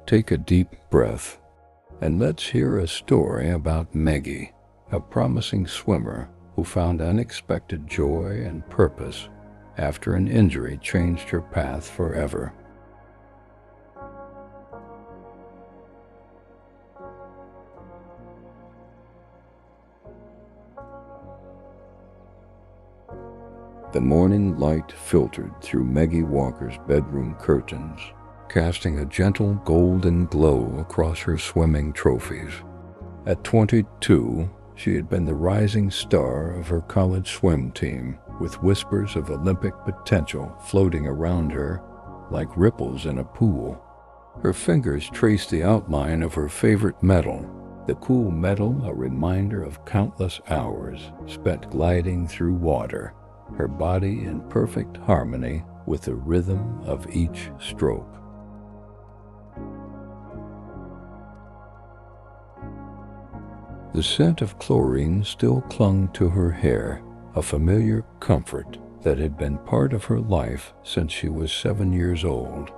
Take a deep breath, and let's hear a story about Maggie, a promising swimmer who found unexpected joy and purpose after an injury changed her path forever. The morning light filtered through Maggie Walker's bedroom curtains, casting a gentle golden glow across her swimming trophies. At 22, she had been the rising star of her college swim team, with whispers of Olympic potential floating around her like ripples in a pool. Her fingers traced the outline of her favorite medal, the cool medal, a reminder of countless hours spent gliding through water, her body in perfect harmony with the rhythm of each stroke. The scent of chlorine still clung to her hair, a familiar comfort that had been part of her life since she was 7 years old.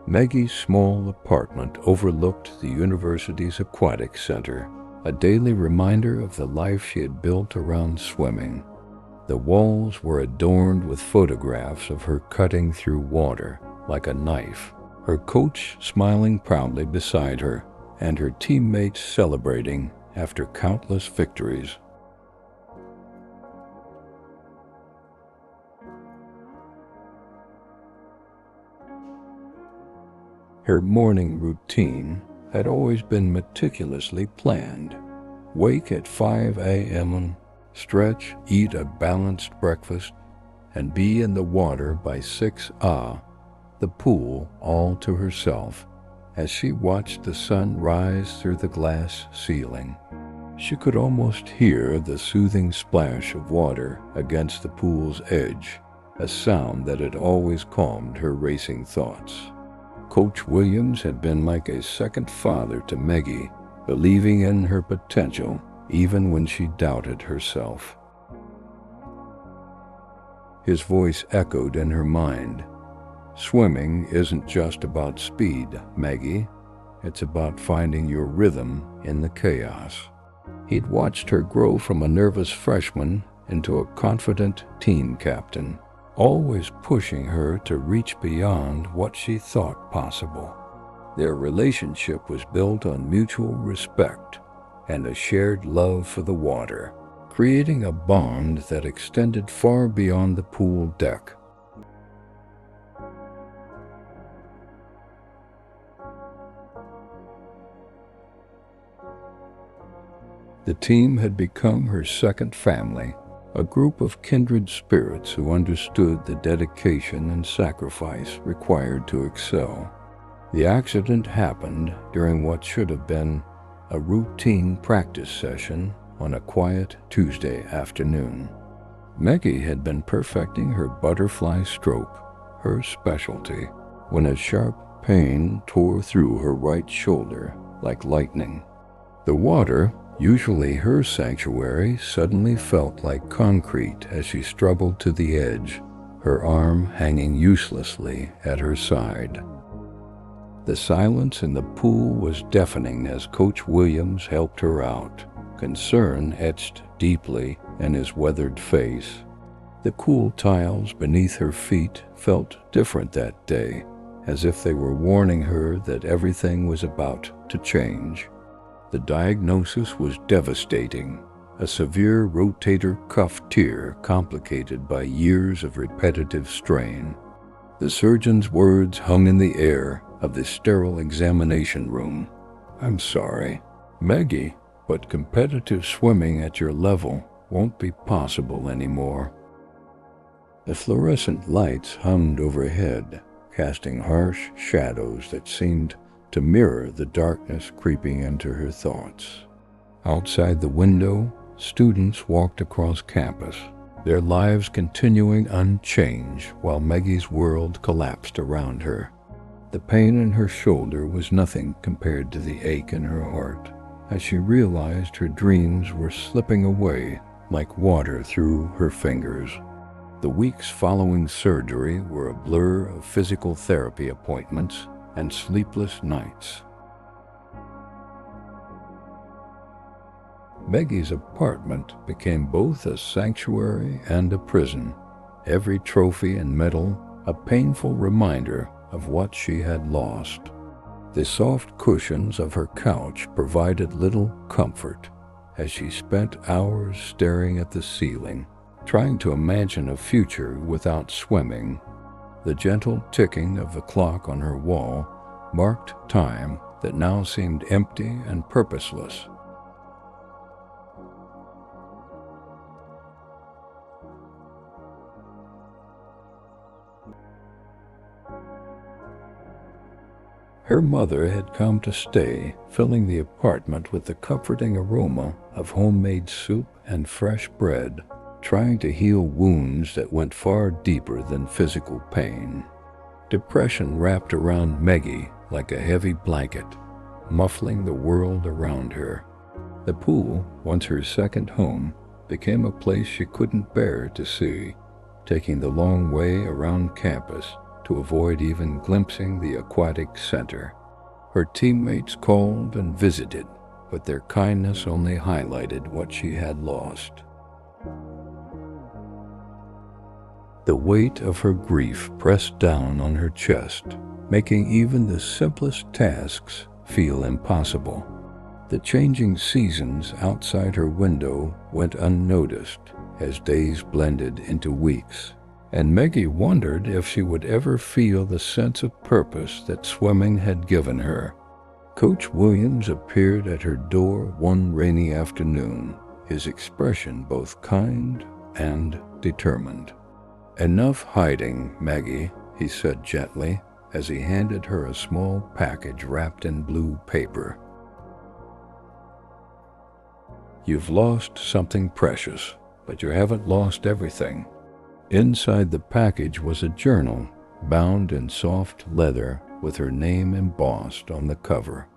Maggie's small apartment overlooked the university's aquatic center, a daily reminder of the life she had built around swimming. The walls were adorned with photographs of her cutting through water like a knife, her coach smiling proudly beside her, and her teammates celebrating after countless victories. Her morning routine had always been meticulously planned. Wake at 5 a.m., stretch, eat a balanced breakfast, and be in the water by 6 a.m., the pool all to herself, as she watched the sun rise through the glass ceiling. She could almost hear the soothing splash of water against the pool's edge, a sound that had always calmed her racing thoughts. Coach Williams had been like a second father to Maggie, believing in her potential even when she doubted herself. His voice echoed in her mind. Swimming isn't just about speed, Maggie. It's about finding your rhythm in the chaos. He'd watched her grow from a nervous freshman into a confident team captain, always pushing her to reach beyond what she thought possible. Their relationship was built on mutual respect and a shared love for the water, creating a bond that extended far beyond the pool deck. The team had become her second family, a group of kindred spirits who understood the dedication and sacrifice required to excel. The accident happened during what should have been a routine practice session on a quiet Tuesday afternoon. Maggie had been perfecting her butterfly stroke, her specialty, when a sharp pain tore through her right shoulder like lightning. The water, usually her sanctuary, suddenly felt like concrete as she struggled to the edge, her arm hanging uselessly at her side. The silence in the pool was deafening as Coach Williams helped her out, concern etched deeply in his weathered face. The cool tiles beneath her feet felt different that day, as if they were warning her that everything was about to change. The diagnosis was devastating, a severe rotator cuff tear complicated by years of repetitive strain. The surgeon's words hung in the air of the sterile examination room. "I'm sorry, Maggie, but competitive swimming at your level won't be possible anymore." The fluorescent lights hummed overhead, casting harsh shadows that seemed to mirror the darkness creeping into her thoughts. Outside the window, students walked across campus, their lives continuing unchanged while Maggie's world collapsed around her. The pain in her shoulder was nothing compared to the ache in her heart, as she realized her dreams were slipping away like water through her fingers. The weeks following surgery were a blur of physical therapy appointments and sleepless nights, Maggie's apartment became both a sanctuary and a prison, every trophy and medal a painful reminder of what she had lost. The soft cushions of her couch provided little comfort as she spent hours staring at the ceiling, trying to imagine a future without swimming. The gentle ticking of the clock on her wall marked time that now seemed empty and purposeless. Her mother had come to stay, filling the apartment with the comforting aroma of homemade soup and fresh bread, trying to heal wounds that went far deeper than physical pain. Depression wrapped around Maggie like a heavy blanket, muffling the world around her. The pool, once her second home, became a place she couldn't bear to see, taking the long way around campus to avoid even glimpsing the aquatic center. Her teammates called and visited, but their kindness only highlighted what she had lost. The weight of her grief pressed down on her chest, making even the simplest tasks feel impossible. The changing seasons outside her window went unnoticed as days blended into weeks, and Maggie wondered if she would ever feel the sense of purpose that swimming had given her. Coach Williams appeared at her door one rainy afternoon, his expression both kind and determined. "Enough hiding, Maggie," he said gently as he handed her a small package wrapped in blue paper. "You've lost something precious, but you haven't lost everything." Inside the package was a journal, bound in soft leather with her name embossed on the cover.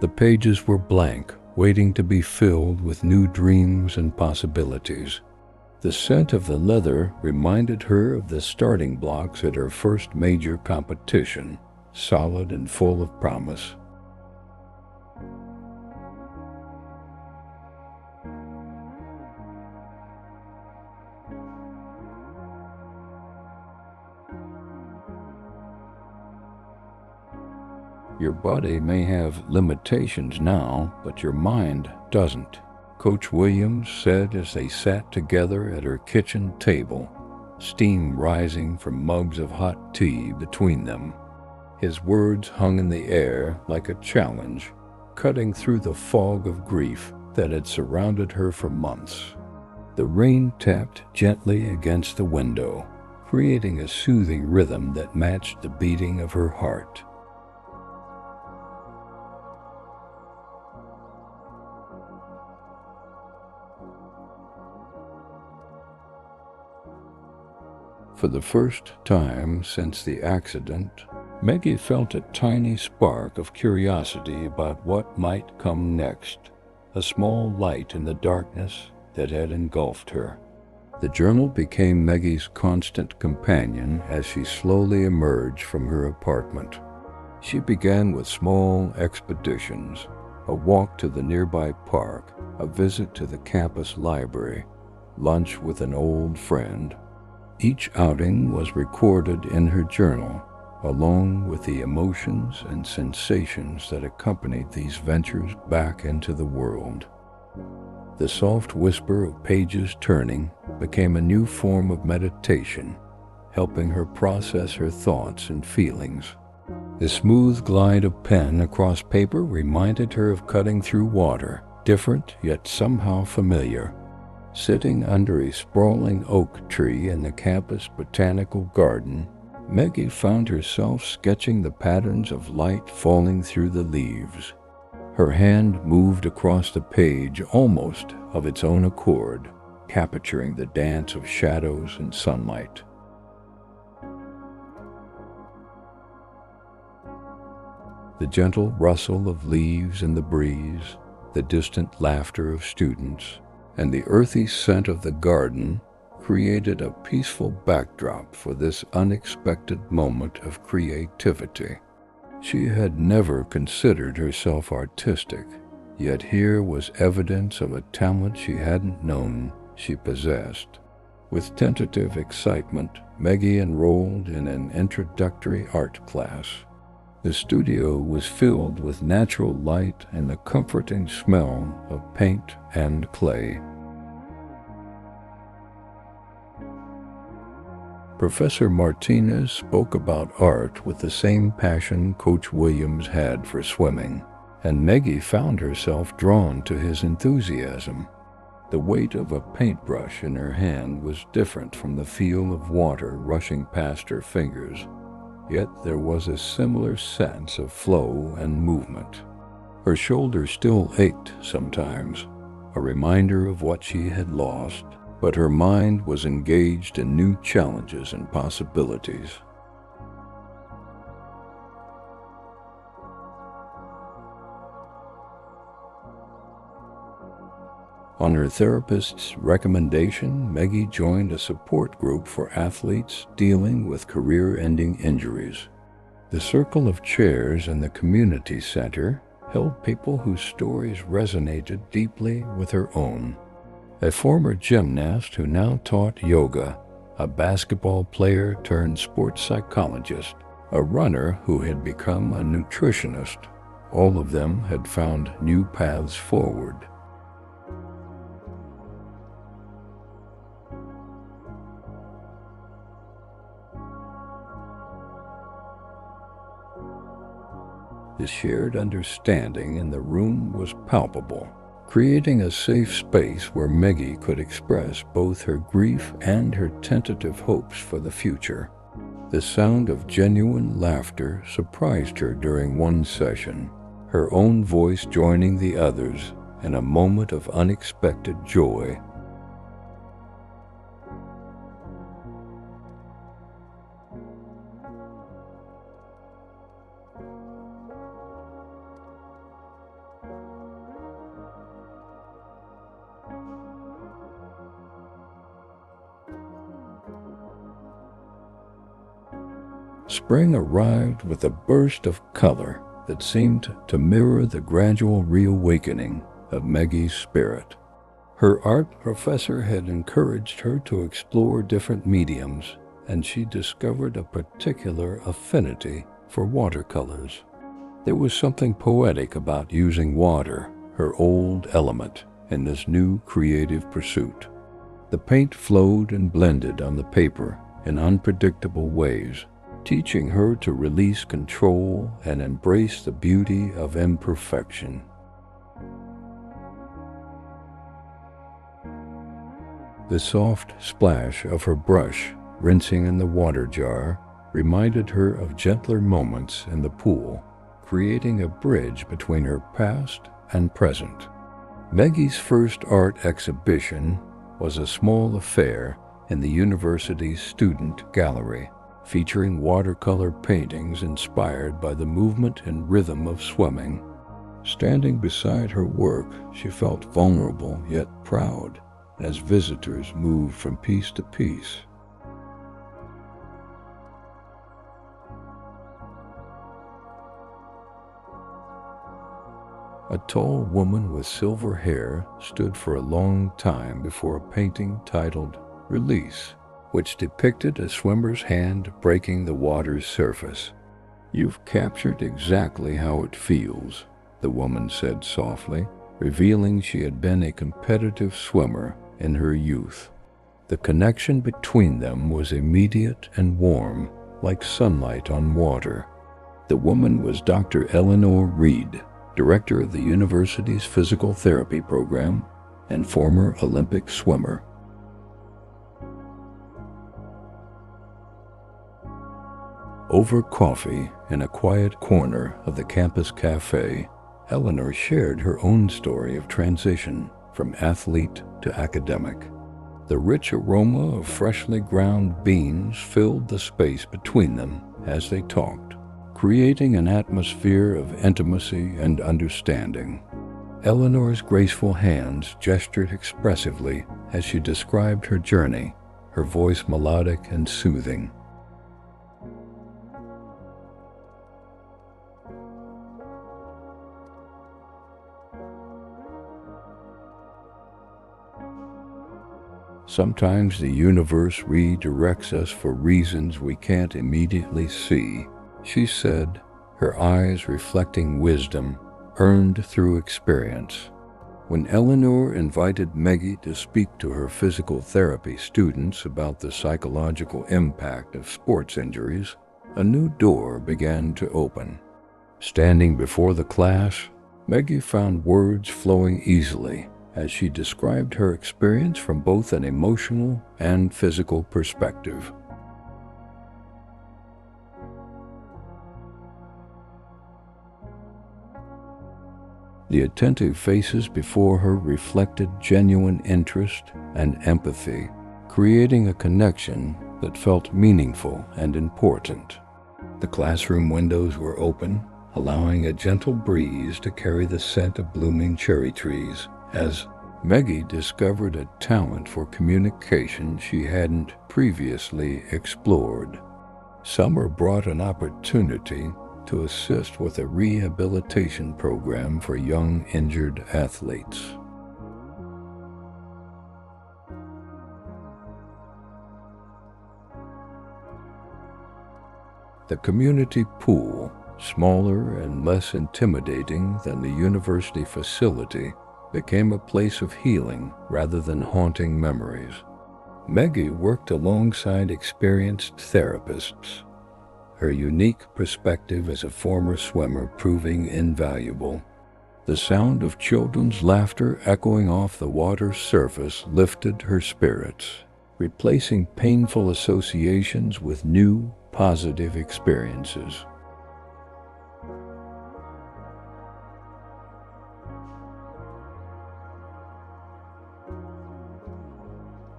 The pages were blank, waiting to be filled with new dreams and possibilities. The scent of the leather reminded her of the starting blocks at her first major competition, solid and full of promise. "Your body may have limitations now, but your mind doesn't," Coach Williams said as they sat together at her kitchen table, steam rising from mugs of hot tea between them. His words hung in the air like a challenge, cutting through the fog of grief that had surrounded her for months. The rain tapped gently against the window, creating a soothing rhythm that matched the beating of her heart. For the first time since the accident, Maggie felt a tiny spark of curiosity about what might come next, a small light in the darkness that had engulfed her. The journal became Maggie's constant companion as she slowly emerged from her apartment. She began with small expeditions, a walk to the nearby park, a visit to the campus library, lunch with an old friend. Each outing was recorded in her journal, along with the emotions and sensations that accompanied these ventures back into the world. The soft whisper of pages turning became a new form of meditation, helping her process her thoughts and feelings. The smooth glide of pen across paper reminded her of cutting through water, different yet somehow familiar. Sitting under a sprawling oak tree in the campus botanical garden, Maggie found herself sketching the patterns of light falling through the leaves. Her hand moved across the page almost of its own accord, capturing the dance of shadows and sunlight. The gentle rustle of leaves in the breeze, the distant laughter of students, and the earthy scent of the garden created a peaceful backdrop for this unexpected moment of creativity. She had never considered herself artistic, Yet here was evidence of a talent she hadn't known she possessed. With tentative excitement, Maggie enrolled in an introductory art class. The studio was filled with natural light and the comforting smell of paint and clay. Professor Martinez spoke about art with the same passion Coach Williams had for swimming, and Maggie found herself drawn to his enthusiasm. The weight of a paintbrush in her hand was different from the feel of water rushing past her fingers, yet there was a similar sense of flow and movement. Her shoulders still ached sometimes, a reminder of what she had lost, but her mind was engaged in new challenges and possibilities. On her therapist's recommendation, Maggie joined a support group for athletes dealing with career-ending injuries. The circle of chairs in the community center held people whose stories resonated deeply with her own. A former gymnast who now taught yoga, a basketball player turned sports psychologist, a runner who had become a nutritionist, all of them had found new paths forward. The shared understanding in the room was palpable, creating a safe space where Maggie could express both her grief and her tentative hopes for the future. The sound of genuine laughter surprised her during one session, her own voice joining the others in a moment of unexpected joy. Spring arrived with a burst of color that seemed to mirror the gradual reawakening of Maggie's spirit. Her art professor had encouraged her to explore different mediums, and she discovered a particular affinity for watercolors. There was something poetic about using water, her old element, in this new creative pursuit. The paint flowed and blended on the paper in unpredictable ways, teaching her to release control and embrace the beauty of imperfection. The soft splash of her brush rinsing in the water jar reminded her of gentler moments in the pool, creating a bridge between her past and present. Maggie's first art exhibition was a small affair in the university's student gallery, featuring watercolor paintings inspired by the movement and rhythm of swimming. Standing beside her work, she felt vulnerable yet proud as visitors moved from piece to piece. A tall woman with silver hair stood for a long time before a painting titled Release, which depicted a swimmer's hand breaking the water's surface. "You've captured exactly how it feels," the woman said softly, revealing she had been a competitive swimmer in her youth. The connection between them was immediate and warm, like sunlight on water. The woman was Dr. Eleanor Reed, director of the university's physical therapy program and former Olympic swimmer. Over coffee in a quiet corner of the campus cafe, Eleanor shared her own story of transition from athlete to academic. The rich aroma of freshly ground beans filled the space between them as they talked, creating an atmosphere of intimacy and understanding. Eleanor's graceful hands gestured expressively as she described her journey, her voice melodic and soothing. Sometimes the universe redirects us for reasons we can't immediately see, she said, her eyes reflecting wisdom earned through experience. When Eleanor invited Maggie to speak to her physical therapy students about the psychological impact of sports injuries, a new door began to open. Standing before the class, Maggie found words flowing easily as she described her experience from both an emotional and physical perspective. The attentive faces before her reflected genuine interest and empathy, creating a connection that felt meaningful and important. The classroom windows were open, allowing a gentle breeze to carry the scent of blooming cherry trees, as Maggie discovered a talent for communication she hadn't previously explored. Summer brought an opportunity to assist with a rehabilitation program for young injured athletes. The community pool, smaller and less intimidating than the university facility, became a place of healing rather than haunting memories. Maggie worked alongside experienced therapists, her unique perspective as a former swimmer proving invaluable. The sound of children's laughter echoing off the water's surface lifted her spirits, replacing painful associations with new, positive experiences.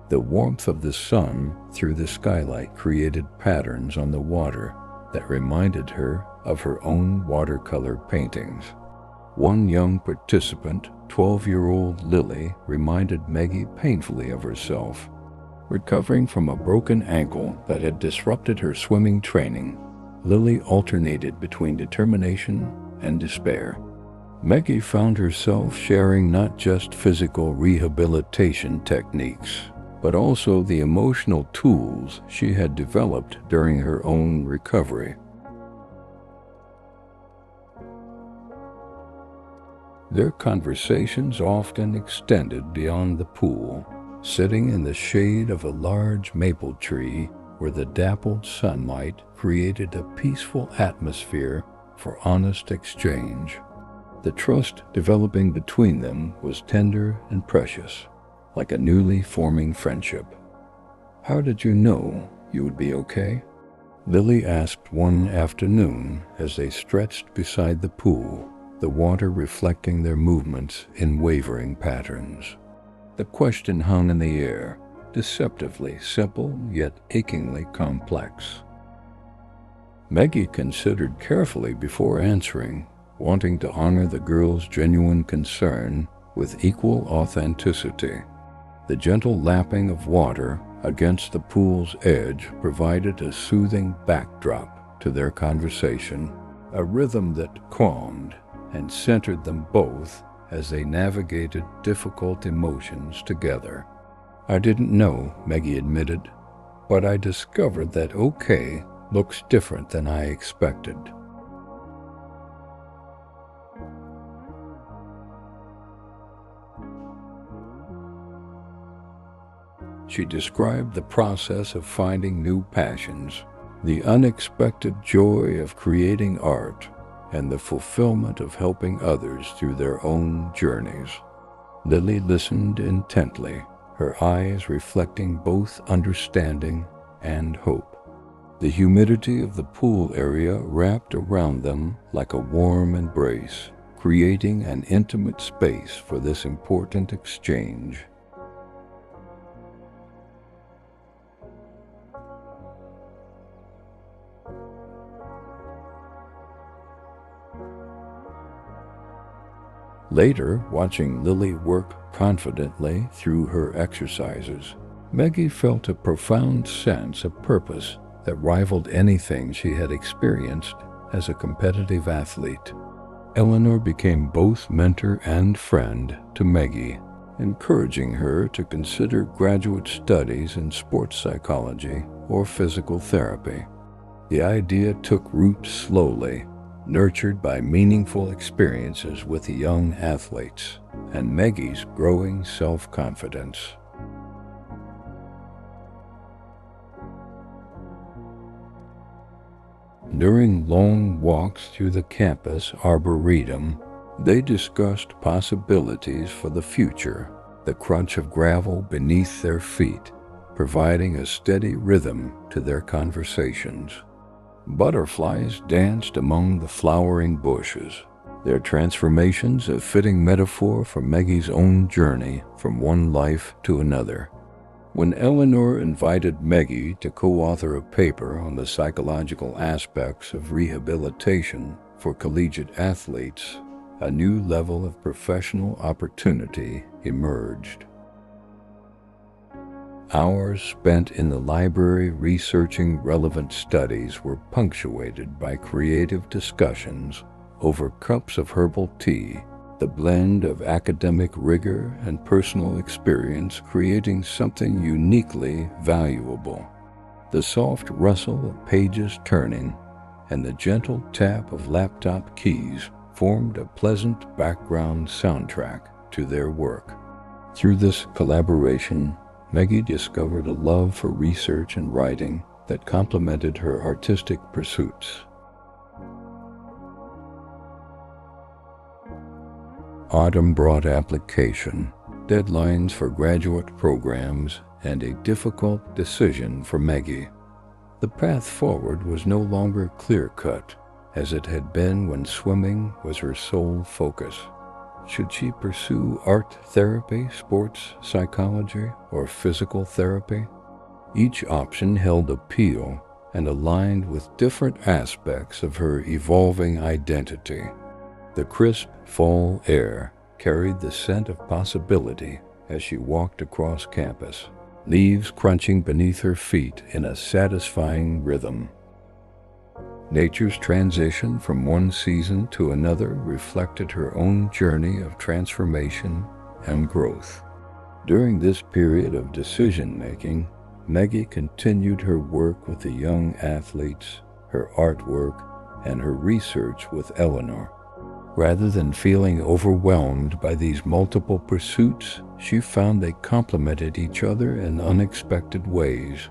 The warmth of the sun through the skylight created patterns on the water that reminded her of her own watercolor paintings. One young participant, 12-year-old Lily, reminded Maggie painfully of herself. Recovering from a broken ankle that had disrupted her swimming training, Lily alternated between determination and despair. Maggie found herself sharing not just physical rehabilitation techniques, but also the emotional tools she had developed during her own recovery. Their conversations often extended beyond the pool, sitting in the shade of a large maple tree where the dappled sunlight created a peaceful atmosphere for honest exchange. The trust developing between them was tender and precious, like a newly forming friendship. "How did you know you would be okay?" Lily asked one afternoon as they stretched beside the pool, the water reflecting their movements in wavering patterns. The question hung in the air, deceptively simple yet achingly complex. Maggie considered carefully before answering, wanting to honor the girl's genuine concern with equal authenticity. The gentle lapping of water against the pool's edge provided a soothing backdrop to their conversation, a rhythm that calmed and centered them both as they navigated difficult emotions together. "I didn't know," Maggie admitted, "but I discovered that okay looks different than I expected." She described the process of finding new passions, the unexpected joy of creating art, and the fulfillment of helping others through their own journeys. Lily listened intently, her eyes reflecting both understanding and hope. The humidity of the pool area wrapped around them like a warm embrace, creating an intimate space for this important exchange. Later, watching Lily work confidently through her exercises, Maggie felt a profound sense of purpose that rivaled anything she had experienced as a competitive athlete. Eleanor became both mentor and friend to Maggie, encouraging her to consider graduate studies in sports psychology or physical therapy. The idea took root slowly, nurtured by meaningful experiences with the young athletes and Maggie's growing self-confidence. During long walks through the campus arboretum, they discussed possibilities for the future, the crunch of gravel beneath their feet, providing a steady rhythm to their conversations. Butterflies danced among the flowering bushes, their transformations a fitting metaphor for Maggie's own journey from one life to another. When Eleanor invited Maggie to co-author a paper on the psychological aspects of rehabilitation for collegiate athletes, a new level of professional opportunity emerged. Hours spent in the library researching relevant studies were punctuated by creative discussions over cups of herbal tea, the blend of academic rigor and personal experience creating something uniquely valuable. The soft rustle of pages turning and the gentle tap of laptop keys formed a pleasant background soundtrack to their work. Through this collaboration, Maggie discovered a love for research and writing that complemented her artistic pursuits. Autumn brought application, deadlines for graduate programs, and a difficult decision for Maggie. The path forward was no longer clear-cut, as it had been when swimming was her sole focus. Should she pursue art therapy, sports psychology, or physical therapy? Each option held appeal and aligned with different aspects of her evolving identity. The crisp fall air carried the scent of possibility as she walked across campus, leaves crunching beneath her feet in a satisfying rhythm. Nature's transition from one season to another reflected her own journey of transformation and growth. During this period of decision-making, Maggie continued her work with the young athletes, her artwork, and her research with Eleanor. Rather than feeling overwhelmed by these multiple pursuits, she found they complemented each other in unexpected ways.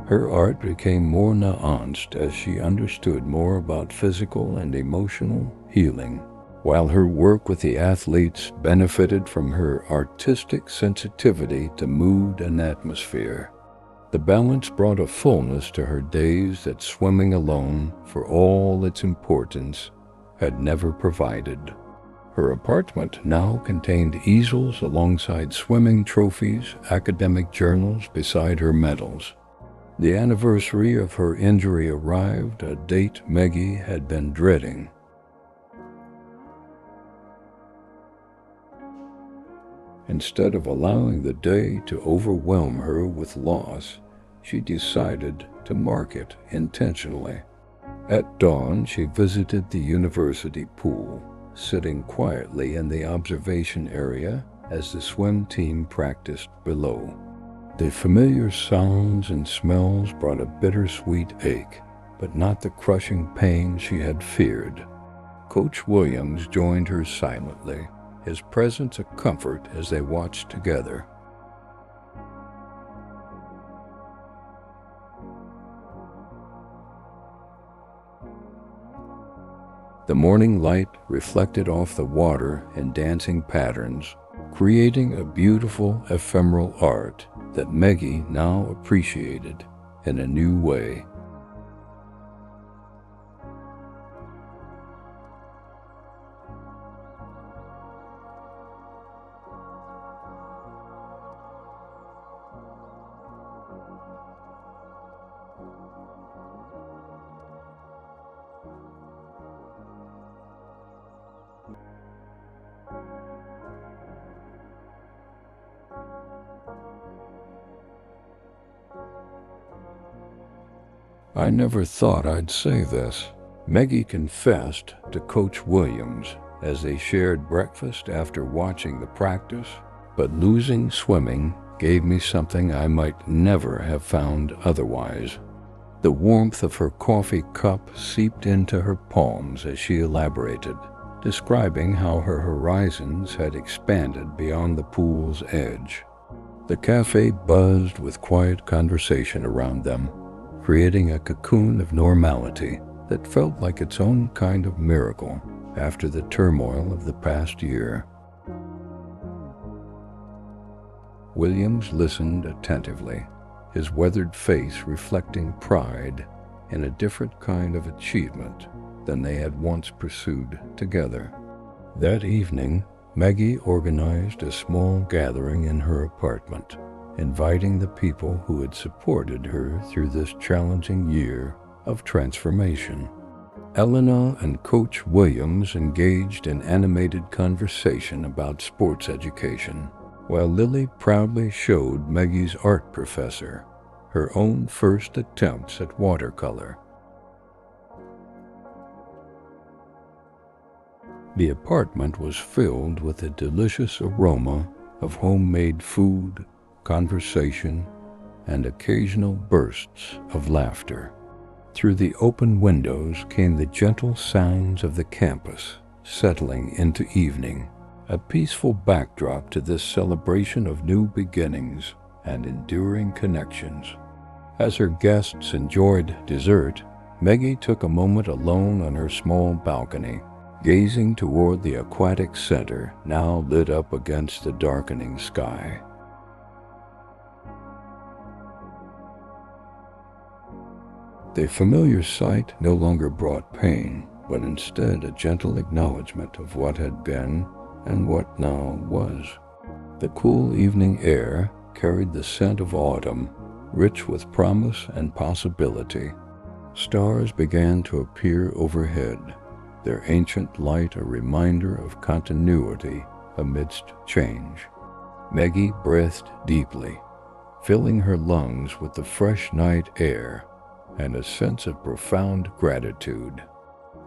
Her art became more nuanced as she understood more about physical and emotional healing, while her work with the athletes benefited from her artistic sensitivity to mood and atmosphere. The balance brought a fullness to her days that swimming alone, for all its importance, had never provided. Her apartment now contained easels alongside swimming trophies, academic journals beside her medals. The anniversary of her injury arrived, a date Maggie had been dreading. Instead of allowing the day to overwhelm her with loss, she decided to mark it intentionally. At dawn, she visited the university pool, sitting quietly in the observation area as the swim team practiced below. The familiar sounds and smells brought a bittersweet ache, but not the crushing pain she had feared. Coach Williams joined her silently, his presence a comfort as they watched together. The morning light reflected off the water in dancing patterns, creating a beautiful ephemeral art that Maggie now appreciated in a new way. "I never thought I'd say this," Maggie confessed to Coach Williams as they shared breakfast after watching the practice. "But losing swimming gave me something I might never have found otherwise." The warmth of her coffee cup seeped into her palms as she elaborated, describing how her horizons had expanded beyond the pool's edge. The cafe buzzed with quiet conversation around them, creating a cocoon of normality that felt like its own kind of miracle after the turmoil of the past year. Williams listened attentively, his weathered face reflecting pride in a different kind of achievement than they had once pursued together. That evening, Maggie organized a small gathering in her apartment, inviting the people who had supported her through this challenging year of transformation. Elena and Coach Williams engaged in animated conversation about sports education, while Lily proudly showed Maggie's art professor her own first attempts at watercolor. The apartment was filled with a delicious aroma of homemade food, conversation, and occasional bursts of laughter. Through the open windows came the gentle sounds of the campus settling into evening, a peaceful backdrop to this celebration of new beginnings and enduring connections. As her guests enjoyed dessert, Maggie took a moment alone on her small balcony, gazing toward the aquatic center now lit up against the darkening sky. The familiar sight no longer brought pain, but instead a gentle acknowledgement of what had been and what now was. The cool evening air carried the scent of autumn, rich with promise and possibility. Stars began to appear overhead, their ancient light a reminder of continuity amidst change. Maggie breathed deeply, filling her lungs with the fresh night air and a sense of profound gratitude.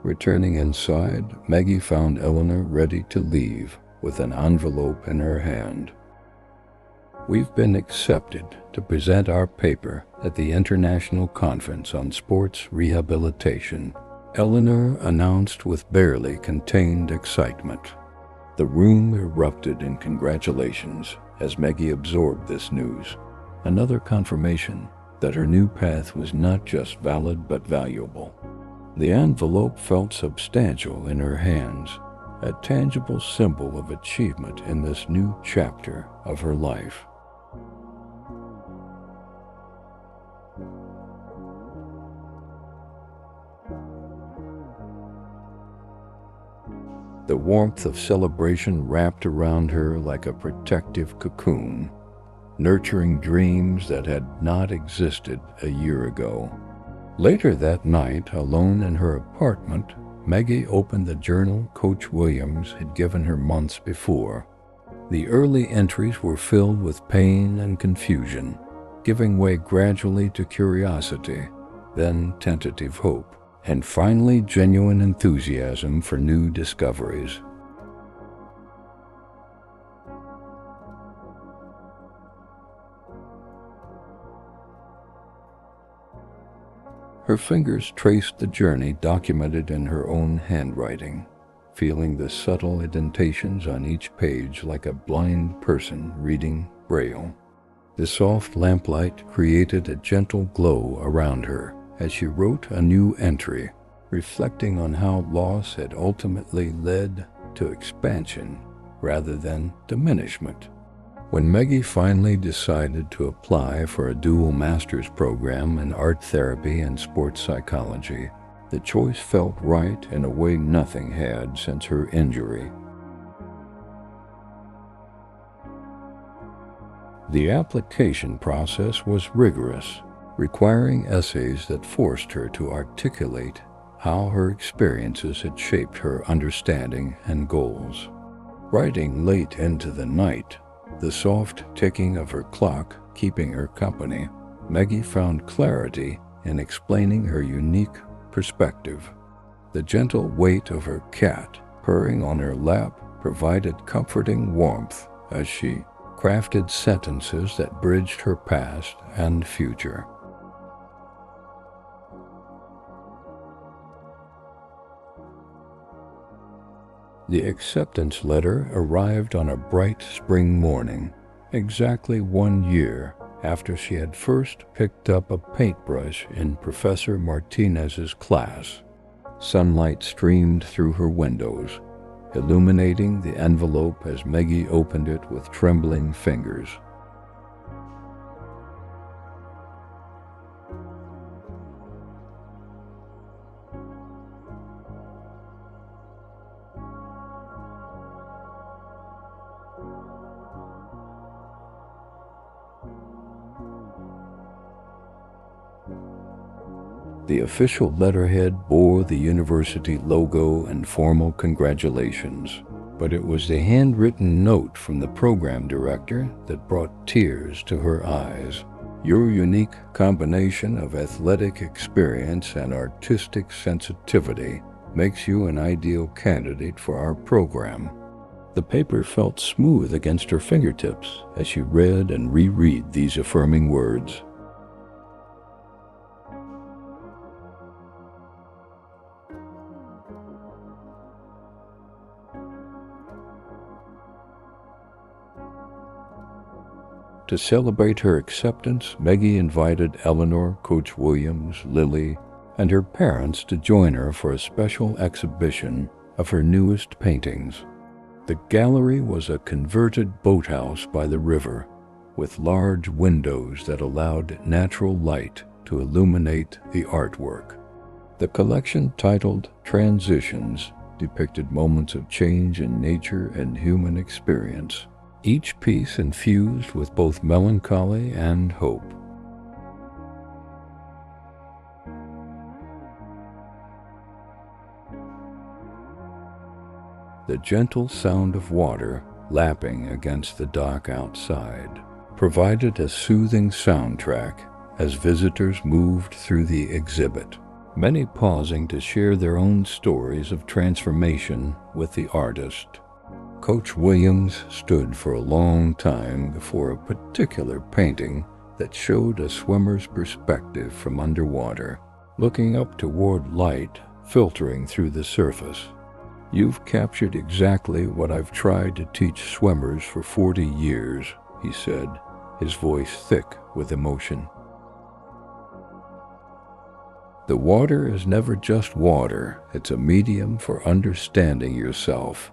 Returning inside, Maggie found Eleanor ready to leave with an envelope in her hand. "We've been accepted to present our paper at the International Conference on Sports Rehabilitation," Eleanor announced with barely contained excitement. The room erupted in congratulations as Maggie absorbed this news, another confirmation that her new path was not just valid but valuable. The envelope felt substantial in her hands, a tangible symbol of achievement in this new chapter of her life. The warmth of celebration wrapped around her like a protective cocoon, nurturing dreams that had not existed a year ago. Later that night, alone in her apartment, Maggie opened the journal Coach Williams had given her months before. The early entries were filled with pain and confusion, giving way gradually to curiosity, then tentative hope, and finally genuine enthusiasm for new discoveries. Her fingers traced the journey documented in her own handwriting, feeling the subtle indentations on each page like a blind person reading Braille. The soft lamplight created a gentle glow around her as she wrote a new entry, reflecting on how loss had ultimately led to expansion rather than diminishment. When Maggie finally decided to apply for a dual master's program in art therapy and sports psychology, the choice felt right in a way nothing had since her injury. The application process was rigorous, requiring essays that forced her to articulate how her experiences had shaped her understanding and goals. Writing late into the night, the soft ticking of her clock keeping her company, Maggie found clarity in explaining her unique perspective. The gentle weight of her cat purring on her lap provided comforting warmth as she crafted sentences that bridged her past and future. The acceptance letter arrived on a bright spring morning, exactly 1 year after she had first picked up a paintbrush in Professor Martinez's class. Sunlight streamed through her windows, illuminating the envelope as Maggie opened it with trembling fingers. The official letterhead bore the university logo and formal congratulations, but it was the handwritten note from the program director that brought tears to her eyes. Your unique combination of athletic experience and artistic sensitivity makes you an ideal candidate for our program. The paper felt smooth against her fingertips as she read and reread these affirming words. To celebrate her acceptance, Maggie invited Eleanor, Coach Williams, Lily, and her parents to join her for a special exhibition of her newest paintings. The gallery was a converted boathouse by the river, with large windows that allowed natural light to illuminate the artwork. The collection, titled Transitions, depicted moments of change in nature and human experience, each piece infused with both melancholy and hope. The gentle sound of water lapping against the dock outside provided a soothing soundtrack as visitors moved through the exhibit, many pausing to share their own stories of transformation with the artist. Coach Williams stood for a long time before a particular painting that showed a swimmer's perspective from underwater, looking up toward light filtering through the surface. You've captured exactly what I've tried to teach swimmers for 40 years, he said, his voice thick with emotion. The water is never just water, it's a medium for understanding yourself.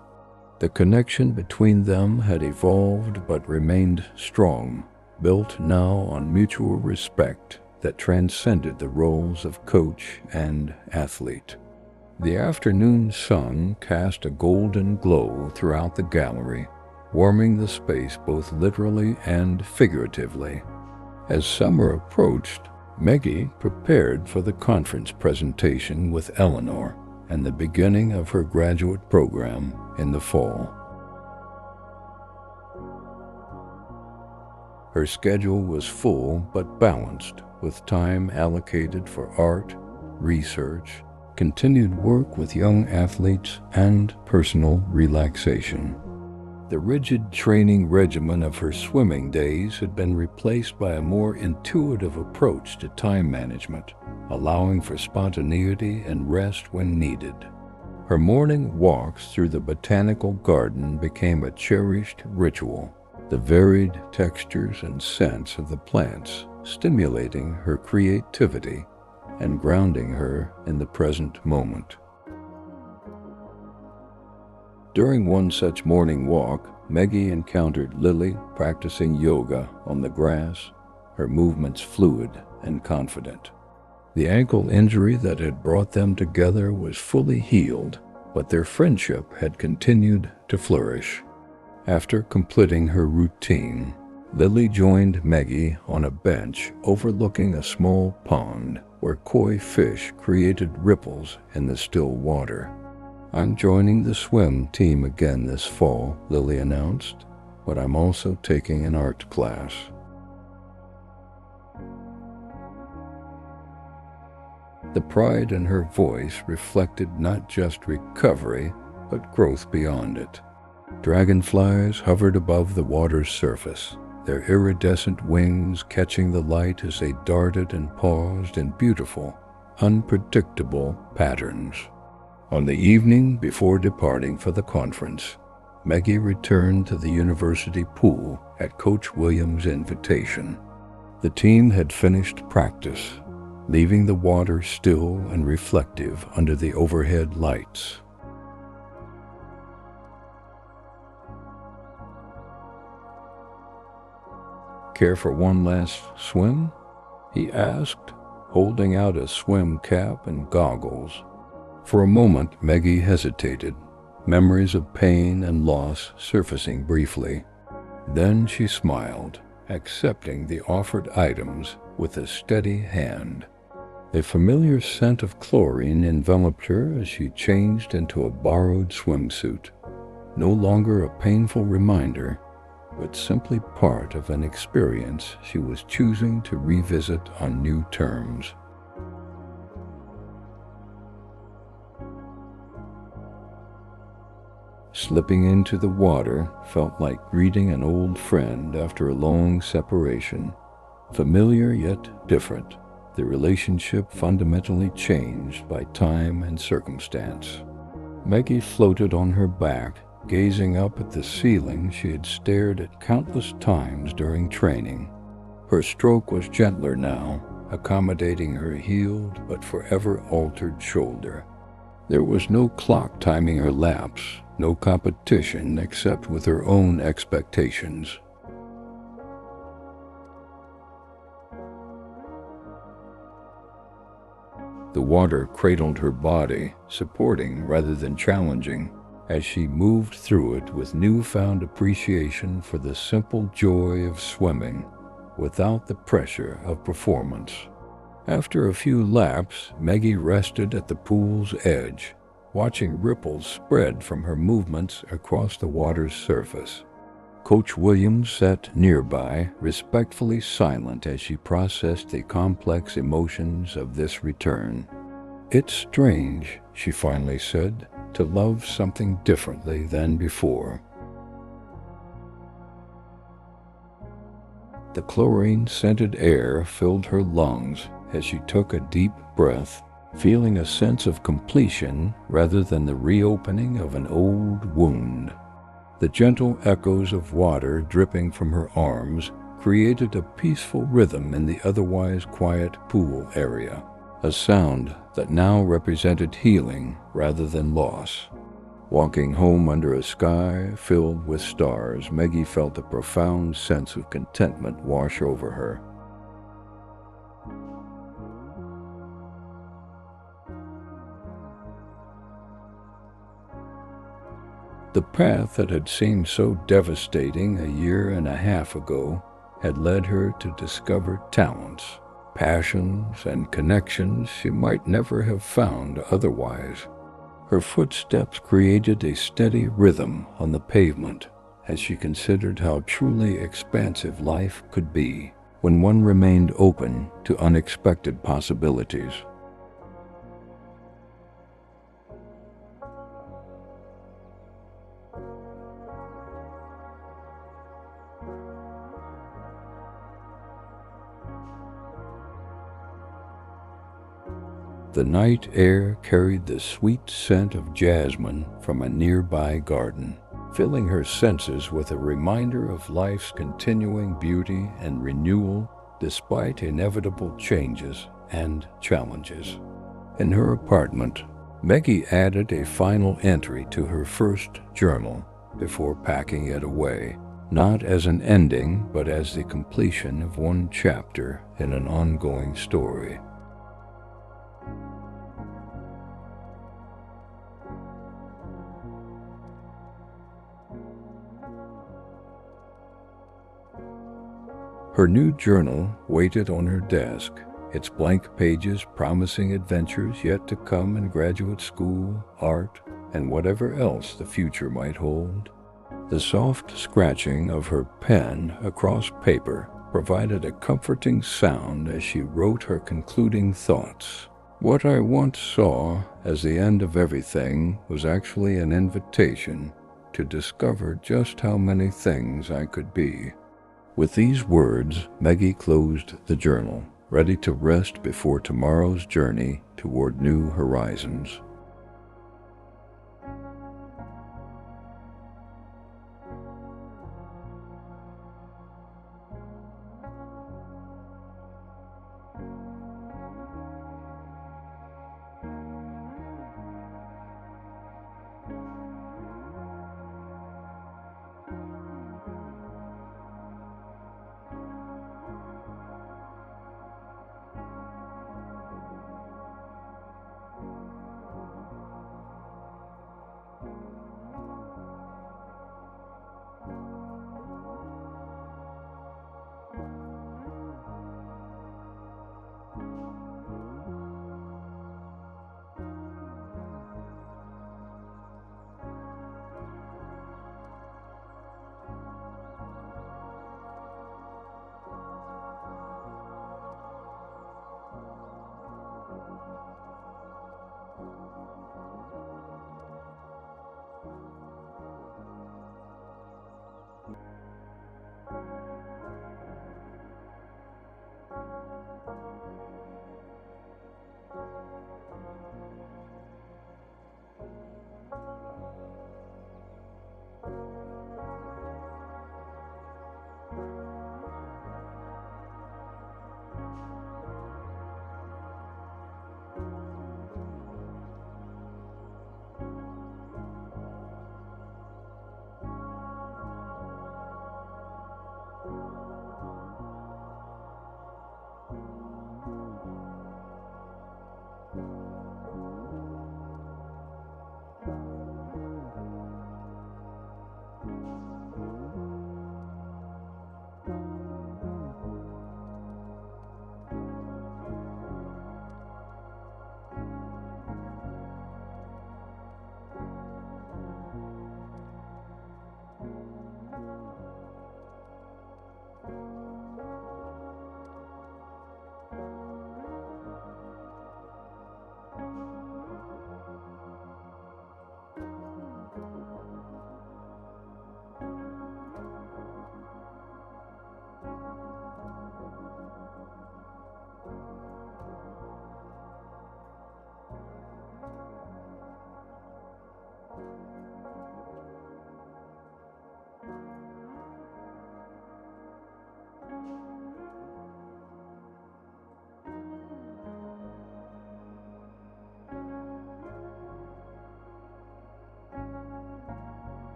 The connection between them had evolved but remained strong, built now on mutual respect that transcended the roles of coach and athlete. The afternoon sun cast a golden glow throughout the gallery, warming the space both literally and figuratively. As summer approached, Maggie prepared for the conference presentation with Eleanor and the beginning of her graduate program in the fall. Her schedule was full but balanced, with time allocated for art, research, continued work with young athletes, and personal relaxation. The rigid training regimen of her swimming days had been replaced by a more intuitive approach to time management, allowing for spontaneity and rest when needed. Her morning walks through the botanical garden became a cherished ritual, the varied textures and scents of the plants stimulating her creativity and grounding her in the present moment. During one such morning walk, Maggie encountered Lily practicing yoga on the grass, her movements fluid and confident. The ankle injury that had brought them together was fully healed, but their friendship had continued to flourish. After completing her routine, Lily joined Maggie on a bench overlooking a small pond where koi fish created ripples in the still water. "I'm joining the swim team again this fall," Lily announced, "but I'm also taking an art class." The pride in her voice reflected not just recovery, but growth beyond it. Dragonflies hovered above the water's surface, their iridescent wings catching the light as they darted and paused in beautiful, unpredictable patterns. On the evening before departing for the conference, Maggie returned to the university pool at Coach Williams' invitation. The team had finished practice, leaving the water still and reflective under the overhead lights. "Care for one last swim?" he asked, holding out a swim cap and goggles. For a moment, Maggie hesitated, memories of pain and loss surfacing briefly. Then she smiled, accepting the offered items with a steady hand. A familiar scent of chlorine enveloped her as she changed into a borrowed swimsuit, no longer a painful reminder, but simply part of an experience she was choosing to revisit on new terms. Slipping into the water felt like greeting an old friend after a long separation, familiar yet different, the relationship fundamentally changed by time and circumstance. Maggie floated on her back, gazing up at the ceiling she had stared at countless times during training. Her stroke was gentler now, accommodating her healed but forever altered shoulder. There was no clock timing her laps, no competition except with her own expectations. The water cradled her body, supporting rather than challenging, as she moved through it with newfound appreciation for the simple joy of swimming, without the pressure of performance. After a few laps, Maggie rested at the pool's edge, watching ripples spread from her movements across the water's surface. Coach Williams sat nearby, respectfully silent as she processed the complex emotions of this return. "It's strange," she finally said, "to love something differently than before." The chlorine-scented air filled her lungs as she took a deep breath, feeling a sense of completion rather than the reopening of an old wound. The gentle echoes of water dripping from her arms created a peaceful rhythm in the otherwise quiet pool area, a sound that now represented healing rather than loss. Walking home under a sky filled with stars, Maggie felt a profound sense of contentment wash over her. The path that had seemed so devastating a year and a half ago had led her to discover talents, passions, and connections she might never have found otherwise. Her footsteps created a steady rhythm on the pavement as she considered how truly expansive life could be when one remained open to unexpected possibilities. The night air carried the sweet scent of jasmine from a nearby garden, filling her senses with a reminder of life's continuing beauty and renewal despite inevitable changes and challenges. In her apartment, Maggie added a final entry to her first journal before packing it away, not as an ending, but as the completion of one chapter in an ongoing story. Her new journal waited on her desk, its blank pages promising adventures yet to come in graduate school, art, and whatever else the future might hold. The soft scratching of her pen across paper provided a comforting sound as she wrote her concluding thoughts. What I once saw as the end of everything was actually an invitation to discover just how many things I could be. With these words, Maggie closed the journal, ready to rest before tomorrow's journey toward new horizons.